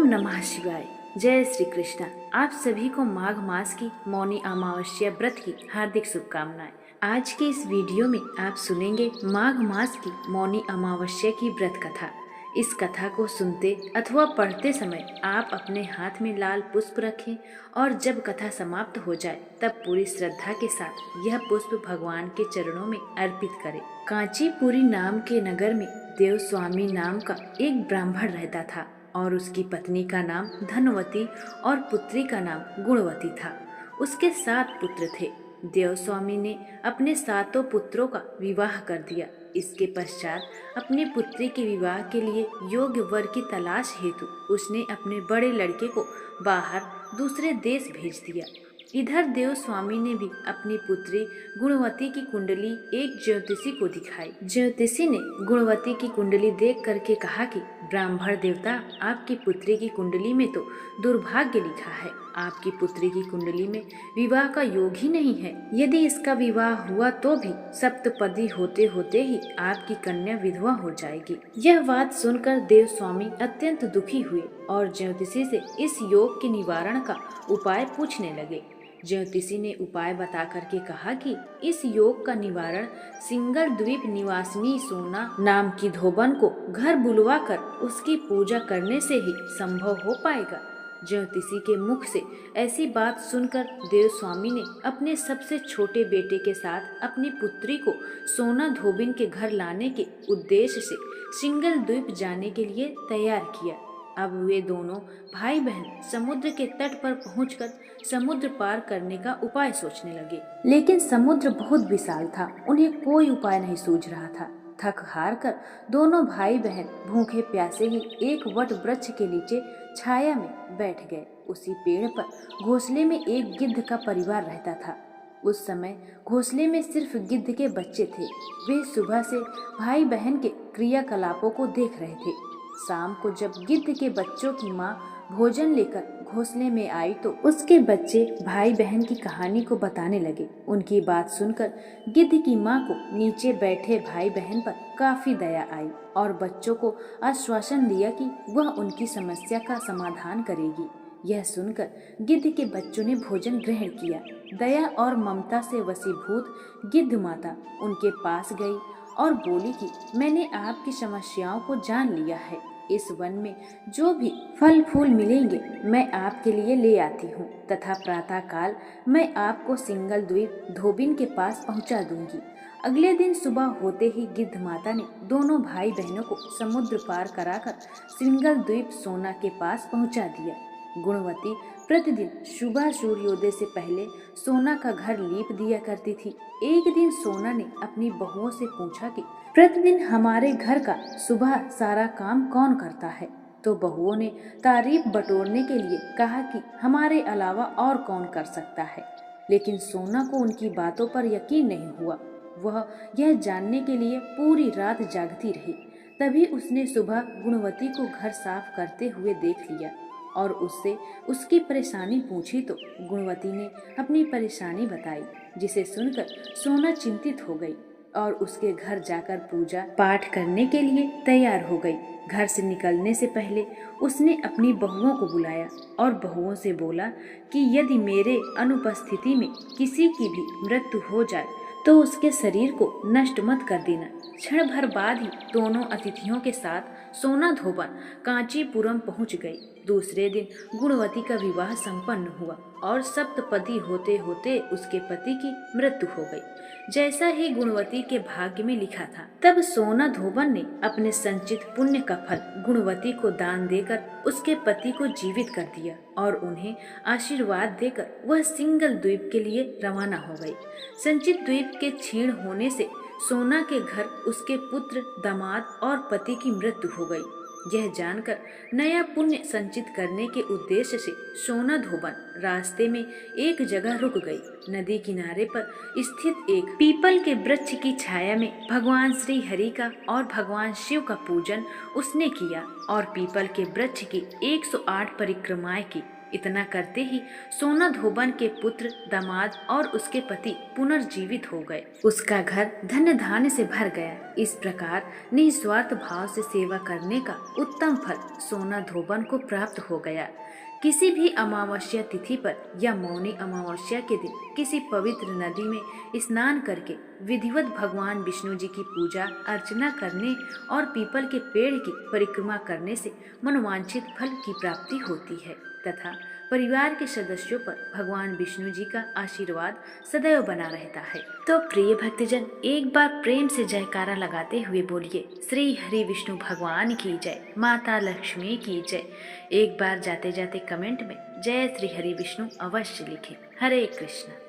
नमः शिवाय। जय श्री कृष्ण। आप सभी को माघ मास की मौनी अमावस्या व्रत की हार्दिक शुभकामनाएं। आज के इस वीडियो में आप सुनेंगे माघ मास की मौनी अमावस्या की व्रत कथा। इस कथा को सुनते अथवा पढ़ते समय आप अपने हाथ में लाल पुष्प रखें और जब कथा समाप्त हो जाए तब पूरी श्रद्धा के साथ यह पुष्प भगवान के चरणों में अर्पित करें। कांचीपुरी नाम के नगर में देवस्वामी नाम का एक ब्राह्मण रहता था और उसकी पत्नी का नाम धनवती और पुत्री का नाम गुणवती था। उसके 7 पुत्र थे। देवस्वामी ने अपने 7 पुत्रों का विवाह कर दिया। इसके पश्चात अपनी पुत्री के विवाह के लिए योग्य वर की तलाश हेतु उसने अपने बड़े लड़के को बाहर दूसरे देश भेज दिया। इधर देवस्वामी ने भी अपनी पुत्री गुणवती की कुंडली एक ज्योतिषी को दिखाई। ज्योतिषी ने गुणवती की कुंडली देख करके कहा कि ब्राह्मण देवता, आपकी पुत्री की कुंडली में तो दुर्भाग्य लिखा है। आपकी पुत्री की कुंडली में विवाह का योग ही नहीं है। यदि इसका विवाह हुआ तो भी सप्तपदी होते होते ही आपकी कन्या विधवा हो जाएगी। यह बात सुनकर देवस्वामी अत्यंत दुखी हुए और ज्योतिषी से इस योग के निवारण का उपाय पूछने लगे। ज्योतिषी ने उपाय बता करके कहा कि इस योग का निवारण सिंगल द्वीप निवासिनी सोना नाम की धोबन को घर बुलवा कर उसकी पूजा करने से ही संभव हो पाएगा। ज्योतिषी के मुख से ऐसी बात सुनकर देवस्वामी ने अपने सबसे छोटे बेटे के साथ अपनी पुत्री को सोना धोबिन के घर लाने के उद्देश्य से सिंगल द्वीप जाने के लिए तैयार किया। अब वे दोनों भाई बहन समुद्र के तट पर पहुंचकर समुद्र पार करने का उपाय सोचने लगे, लेकिन समुद्र बहुत विशाल था। उन्हें कोई उपाय नहीं सूझ रहा था। थक हार कर दोनों भाई बहन भूखे प्यासे ही एक वट वृक्ष के नीचे छाया में बैठ गए। उसी पेड़ पर घोंसले में एक गिद्ध का परिवार रहता था। उस समय घोंसले में सिर्फ गिद्ध के बच्चे थे। वे सुबह से भाई बहन के क्रियाकलापों को देख रहे थे। शाम को जब गिद्ध के बच्चों की माँ भोजन लेकर घोंसले में आई तो उसके बच्चे भाई बहन की कहानी को बताने लगे। उनकी बात सुनकर गिद्ध की माँ को नीचे बैठे भाई बहन पर काफी दया आई और बच्चों को आश्वासन दिया कि वह उनकी समस्या का समाधान करेगी। यह सुनकर गिद्ध के बच्चों ने भोजन ग्रहण किया। दया और ममता से वशीभूत गिद्ध माता उनके पास गई और बोली कि मैंने आपकी समस्याओं को जान लिया है। इस वन में जो भी फल फूल मिलेंगे मैं आपके लिए ले आती हूँ तथा प्रातः काल मैं आपको सिंगल द्वीप धोबिन के पास पहुँचा दूंगी। अगले दिन सुबह होते ही गिद्ध माता ने दोनों भाई बहनों को समुद्र पार कराकर सिंगल द्वीप सोना के पास पहुँचा दिया। गुणवती प्रतिदिन सुबह सूर्योदय से पहले सोना का घर लीप दिया करती थी। एक दिन सोना ने अपनी बहुओं से पूछा कि प्रतिदिन हमारे घर का सुबह सारा काम कौन करता है? तो बहुओं ने तारीफ बटोरने के लिए कहा कि हमारे अलावा और कौन कर सकता है। लेकिन सोना को उनकी बातों पर यकीन नहीं हुआ। वह यह जानने के लिए पूरी रात जागती रही। तभी उसने सुबह गुणवती को घर साफ करते हुए देख लिया और उससे उसकी परेशानी पूछी तो गुणवती ने अपनी परेशानी बताई, जिसे सुनकर सोना चिंतित हो गई और उसके घर जाकर पूजा पाठ करने के लिए तैयार हो गई। घर से निकलने से पहले उसने अपनी बहुओं को बुलाया और बहुओं से बोला कि यदि मेरे अनुपस्थिति में किसी की भी मृत्यु हो जाए तो उसके शरीर को नष्ट मत कर देना। क्षण भर बाद ही दोनों अतिथियों के साथ सोना धोबन कांचीपुरम पहुंच गई। दूसरे दिन गुणवती का विवाह संपन्न हुआ और सप्तपदी होते होते उसके पति की मृत्यु हो गई, जैसा ही गुणवती के भाग्य में लिखा था। तब सोना धोबन ने अपने संचित पुण्य का फल गुणवती को दान देकर उसके पति को जीवित कर दिया और उन्हें आशीर्वाद देकर वह सिंगल द्वीप के लिए रवाना हो गई। संचित द्वीप के क्षीण होने से सोना के घर उसके पुत्र, दामाद और पति की मृत्यु हो गई। यह जानकर नया पुण्य संचित करने के उद्देश्य से सोना धोबन रास्ते में एक जगह रुक गई। नदी किनारे पर स्थित एक पीपल के वृक्ष की छाया में भगवान श्री हरि का और भगवान शिव का पूजन उसने किया और पीपल के वृक्ष की 108 परिक्रमाएं की। इतना करते ही सोना धोबन के पुत्र, दामाद और उसके पति पुनर्जीवित हो गए। उसका घर धन्य धान्य से भर गया। इस प्रकार निस्वार्थ भाव से सेवा करने का उत्तम फल सोना धोबन को प्राप्त हो गया। किसी भी अमावस्या तिथि पर या मौनी अमावस्या के दिन किसी पवित्र नदी में स्नान करके विधिवत भगवान विष्णु जी की पूजा अर्चना करने और पीपल के पेड़ की परिक्रमा करने से मनोवांछित फल की प्राप्ति होती है तथा परिवार के सदस्यों पर भगवान विष्णु जी का आशीर्वाद सदैव बना रहता है। तो प्रिय भक्तजन, एक बार प्रेम से जयकारा लगाते हुए बोलिए, श्री हरि विष्णु भगवान की जय, माता लक्ष्मी की जय। एक बार जाते जाते कमेंट में जय श्री हरि विष्णु अवश्य लिखें। हरे कृष्ण।